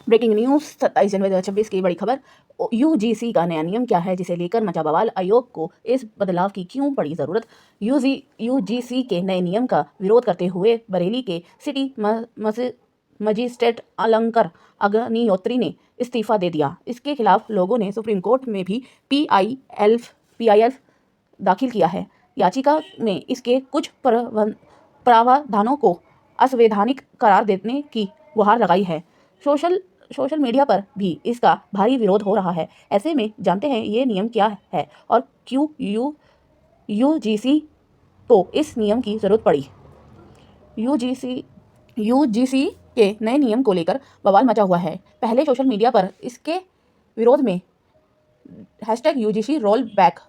Breaking news 27 जनवरी 2026 की बड़ी खबर। यूजीसी का नया नियम क्या है जिसे लेकर मचा बवाल, आयोग को इस बदलाव की क्यों पड़ी ज़रूरत। यूजीसी के नए नियम का विरोध करते हुए बरेली के सिटी मजिस्ट्रेट अलंकर अग्निहोत्री ने इस्तीफा दे दिया। इसके खिलाफ लोगों ने सुप्रीम कोर्ट में भी पीआईएल दाखिल किया है। याचिका में इसके कुछ प्रावधानों को असंवैधानिक करार देने की गुहार लगाई है। सोशल मीडिया पर भी इसका भारी विरोध हो रहा है। ऐसे में जानते हैं ये नियम क्या है और क्यों यूजीसी को इस नियम की ज़रूरत पड़ी। यूजीसी के नए नियम को लेकर बवाल मचा हुआ है। पहले सोशल मीडिया पर इसके विरोध में #UGC रूल बैक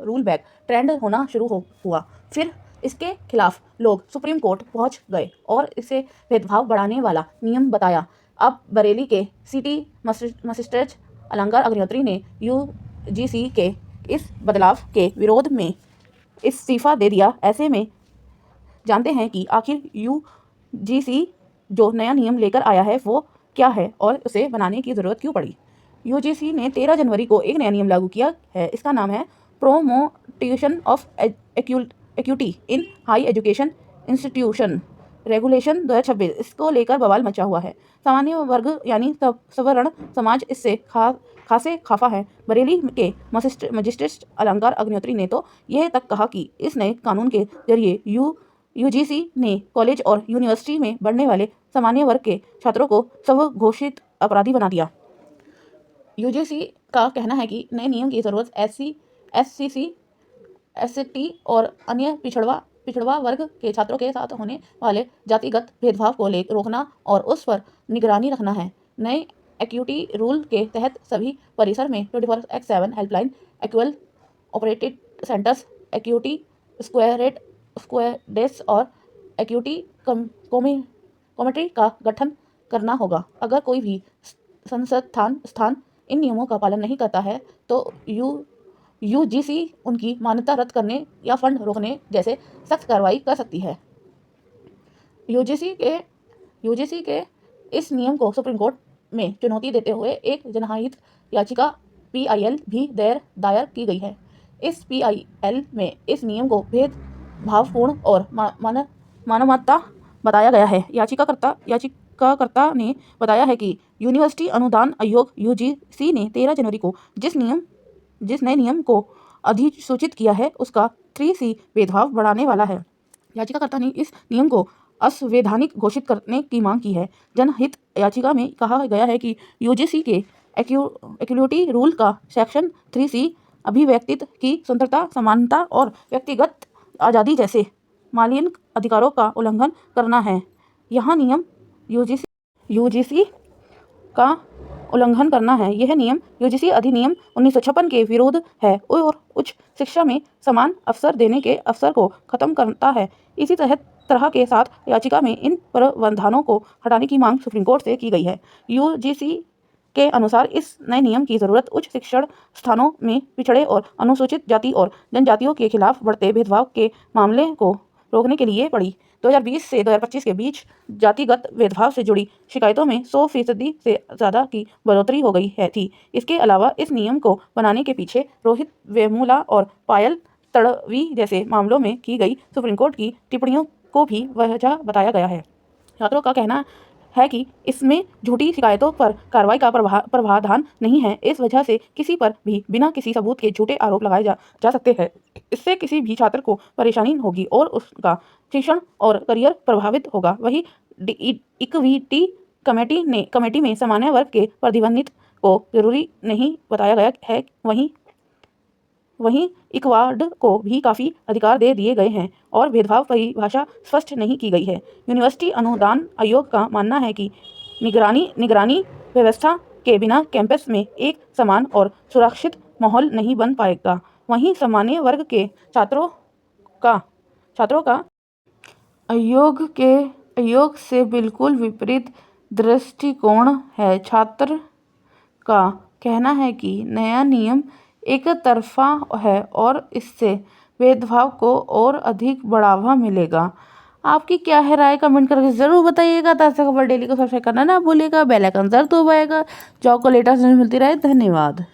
ट्रेंड होना शुरू हुआ। फिर इसके खिलाफ लोग सुप्रीम कोर्ट पहुंच गए और इसे भेदभाव बढ़ाने वाला नियम बताया। अब बरेली के सिटी मजिस्ट्रेट अलंकार अग्निहोत्री ने यूजीसी के इस बदलाव के विरोध में इस्तीफा दे दिया। ऐसे में जानते हैं कि आखिर यूजीसी जो नया नियम लेकर आया है वो क्या है और उसे बनाने की ज़रूरत क्यों पड़ी। यूजीसी ने 13 जनवरी को एक नया नियम लागू किया है। इसका नाम है promotion of equity in high education institution regulation 2026। इसको लेकर बवाल मचा हुआ है। सामान्य वर्ग यानी सवर्ण समाज इससे खासे खफा है। बरेली के मजिस्ट्रेट अलंकार अग्निहोत्री ने तो यह तक कहा कि इस नए कानून के जरिए यूजीसी ने कॉलेज और यूनिवर्सिटी में पढ़ने वाले सामान्य वर्ग के छात्रों को स्वघोषित अपराधी बना दिया। यूजीसी का कहना है कि नए नियम की ज़रूरत एससी एसटी और अन्य पिछड़वा वर्ग के छात्रों के साथ होने वाले जातिगत भेदभाव को रोकना और उस पर निगरानी रखना है। नए एक्यूटी रूल के तहत सभी परिसर में 24/7 helpline, equal operated centres, acuity square desk और एक्यूटी कमेटी का गठन करना होगा। अगर कोई भी संस्थान इन नियमों का पालन नहीं करता है तो यूजीसी उनकी मान्यता रद्द करने या फंड रोकने जैसे सख्त कार्रवाई कर सकती है। यूजीसी के इस नियम को सुप्रीम कोर्ट में चुनौती देते हुए एक जनहित याचिका पीआईएल भी दायर की गई है। इस पीआईएल में इस नियम को भेदभावपूर्ण और मानवता बताया गया है। याचिकाकर्ता ने बताया है कि यूनिवर्सिटी अनुदान आयोग यूजीसी ने 13 जनवरी को जिस नए नियम को अधिसूचित किया है उसका 3C भेदभाव बढ़ाने वाला है। याचिकाकर्ता ने इस नियम को असंवैधानिक घोषित करने की मांग की है। जनहित याचिका में कहा गया है कि यूजीसी के एक्यूटी रूल का सेक्शन 3C अभिव्यक्ति की स्वतंत्रता, समानता और व्यक्तिगत आज़ादी जैसे मौलिक अधिकारों का उल्लंघन करना है। यह नियम यूजीसी का उल्लंघन करना है। यह नियम यूजीसी अधिनियम 1956 के विरुद्ध है और उच्च शिक्षा में समान अवसर देने के अवसर को खत्म करता है। इसी तरह के साथ याचिका में इन प्रावधानों को हटाने की मांग सुप्रीम कोर्ट से की गई है। यूजीसी के अनुसार इस नए नियम की ज़रूरत उच्च शिक्षण स्थानों में पिछड़े और अनुसूचित जाति और जनजातियों के खिलाफ बढ़ते भेदभाव के मामले को रोकने के लिए पड़ी। 2020 से 2025 के बीच जातिगत भेदभाव से जुड़ी शिकायतों में 100% से ज़्यादा की बढ़ोतरी हो गई थी। इसके अलावा इस नियम को बनाने के पीछे रोहित वेमुला और पायल तड़वी जैसे मामलों में की गई सुप्रीम कोर्ट की टिप्पणियों को भी वजह बताया गया है। छात्रों का कहना है कि इसमें झूठी शिकायतों पर कार्रवाई का प्रावधान नहीं है। इस वजह से किसी पर भी बिना किसी सबूत के झूठे आरोप लगाए जा सकते हैं। इससे किसी भी छात्र को परेशानी होगी और उसका शिक्षण और करियर प्रभावित होगा। वहीं इक्विटी कमेटी में सामान्य वर्ग के प्रतिनिधित्व को जरूरी नहीं बताया गया है। वहीं इक्वाड को भी काफ़ी अधिकार दे दिए गए हैं और भेदभाव परिभाषा स्पष्ट नहीं की गई है। यूनिवर्सिटी अनुदान आयोग का मानना है कि निगरानी व्यवस्था के बिना कैंपस में एक समान और सुरक्षित माहौल नहीं बन पाएगा। वहीं सामान्य वर्ग के छात्रों का आयोग से बिल्कुल विपरीत दृष्टिकोण है। छात्र का कहना है कि नया नियम एक तरफा है और इससे भेदभाव को और अधिक बढ़ावा मिलेगा। आपकी क्या है राय, कमेंट करके ज़रूर बताइएगा। ताज़ा खबर डेली को सब्सक्राइब करना ना भूलिएगा, बेल आइकन ज़रूर दबाइएगा। जॉब को लेटेस्ट न्यूज़ मिलती रहे। धन्यवाद।